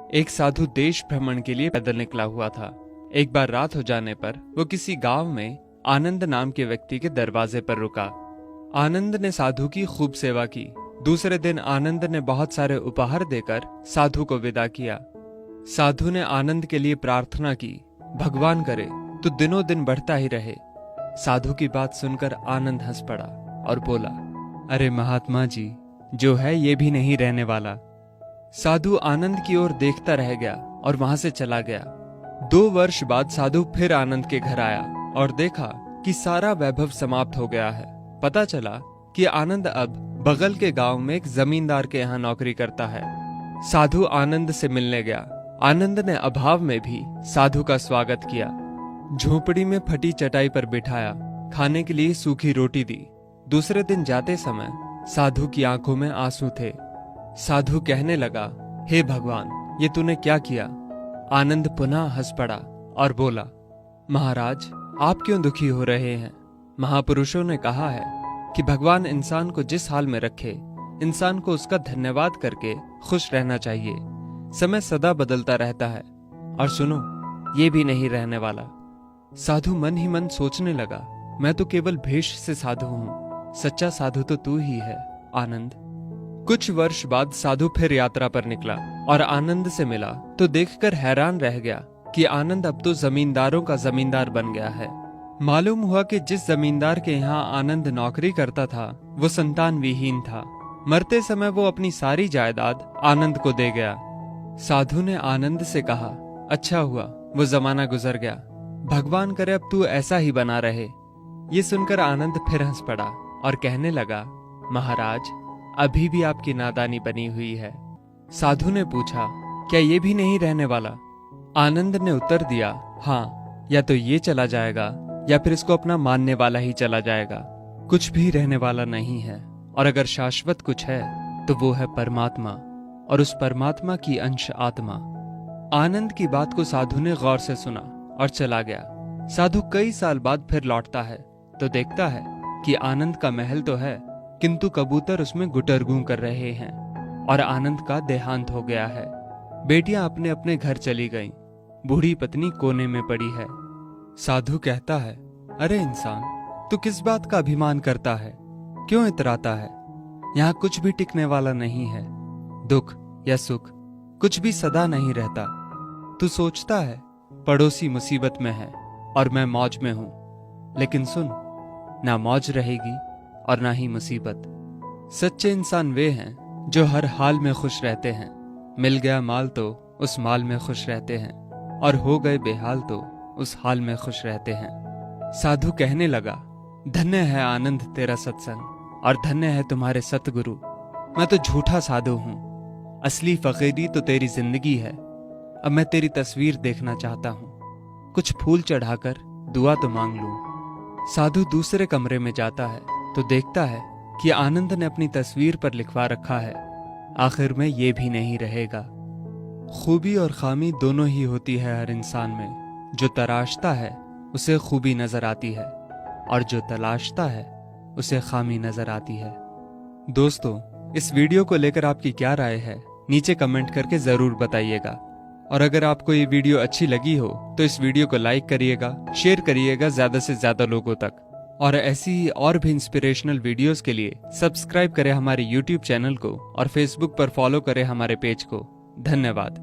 एक साधु देश भ्रमण के लिए पैदल निकला हुआ था। एक बार रात हो जाने पर वो किसी गांव में आनंद नाम के व्यक्ति के दरवाजे पर रुका। आनंद ने साधु की खूब सेवा की। दूसरे दिन आनंद ने बहुत सारे उपहार देकर साधु को विदा किया। साधु ने आनंद के लिए प्रार्थना की, भगवान करे तू दिनों दिन बढ़ता ही रहे। साधु की बात सुनकर आनंद हंस पड़ा और बोला, अरे महात्मा जी, जो है ये भी नहीं रहने वाला। साधु आनंद की ओर देखता रह गया और वहां से चला गया। 2 वर्ष बाद साधु फिर आनंद के घर आया और देखा कि सारा वैभव समाप्त हो गया है। पता चला कि आनंद अब बगल के गांव में एक जमींदार के यहाँ नौकरी करता है। साधु आनंद से मिलने गया। आनंद ने अभाव में भी साधु का स्वागत किया। झोपड़ी में फटी चटाई पर बिठाया, खाने के लिए सूखी रोटी दी। दूसरे दिन जाते समय साधु की आंखों में आंसू थे। साधु कहने लगा, हे भगवान, ये तूने क्या किया? आनंद पुनः हंस पड़ा और बोला, महाराज, आप क्यों दुखी हो रहे हैं? महापुरुषों ने कहा है कि भगवान इंसान को जिस हाल में रखे, इंसान को उसका धन्यवाद करके खुश रहना चाहिए। समय सदा बदलता रहता है और सुनो, ये भी नहीं रहने वाला। साधु मन ही मन सोचने लगा, मैं तो केवल भेष से साधु हूं, सच्चा साधु तो तू ही है आनंद। कुछ वर्ष बाद साधु फिर यात्रा पर निकला और आनंद से मिला तो देखकर हैरान रह गया कि आनंद अब तो जमींदारों का जमींदार बन गया है। मालूम हुआ कि जिस जमींदार के यहाँ आनंद नौकरी करता था वो संतान विहीन था। मरते समय वो अपनी सारी जायदाद आनंद को दे गया। साधु ने आनंद से कहा, अच्छा हुआ वो जमाना गुजर गया, भगवान करे अब तू ऐसा ही बना रहे। ये सुनकर आनंद फिर हंस पड़ा और कहने लगा, महाराज, अभी भी आपकी नादानी बनी हुई है। साधु ने पूछा, क्या ये भी नहीं रहने वाला? आनंद ने उत्तर दिया, हाँ, या तो ये चला जाएगा या फिर इसको अपना मानने वाला ही चला जाएगा। कुछ भी रहने वाला नहीं है, और अगर शाश्वत कुछ है तो वो है परमात्मा, और उस परमात्मा की अंश आत्मा। आनंद की बात को साधु ने गौर से सुना और चला गया। साधु कई साल बाद फिर लौटता है तो देखता है कि आनंद का महल तो है, किंतु कबूतर उसमें गुटर गूं कर रहे हैं और आनंद का देहांत हो गया है। बेटियां अपने अपने घर चली गईं, बूढ़ी पत्नी कोने में पड़ी है। साधु कहता है, अरे इंसान, तू किस बात का अभिमान करता है? क्यों इतराता है? यहाँ कुछ भी टिकने वाला नहीं है। दुख या सुख कुछ भी सदा नहीं रहता। तू सोचता है पड़ोसी मुसीबत में है और मैं मौज में हूं, लेकिन सुन, ना मौज रहेगी और ना ही मुसीबत। सच्चे इंसान वे हैं जो हर हाल में खुश रहते हैं। मिल गया माल तो उस माल में खुश रहते हैं, और हो गए बेहाल तो उस हाल में खुश रहते हैं। साधु कहने लगा, धन्य है आनंद तेरा सत्संग, और धन्य है तुम्हारे सतगुरु। मैं तो झूठा साधु हूं, असली फकीरी तो तेरी जिंदगी है। अब मैं तेरी तस्वीर देखना चाहता हूं, कुछ फूल चढ़ाकर दुआ तो मांग लूं। साधु दूसरे कमरे में जाता है तो देखता है कि आनंद ने अपनी तस्वीर पर लिखवा रखा है, आखिर में ये भी नहीं रहेगा। खूबी और खामी दोनों ही होती है हर इंसान में। जो तराशता है उसे खूबी नजर आती है, और जो तलाशता है उसे खामी नजर आती है। दोस्तों, इस वीडियो को लेकर आपकी क्या राय है, नीचे कमेंट करके जरूर बताइएगा। और अगर आपको ये वीडियो अच्छी लगी हो तो इस वीडियो को लाइक करिएगा, शेयर करिएगा ज्यादा से ज्यादा लोगों तक। और ऐसी ही और भी इंस्पिरेशनल वीडियोस के लिए सब्सक्राइब करें हमारे YouTube चैनल को और Facebook पर फॉलो करें हमारे पेज को। धन्यवाद।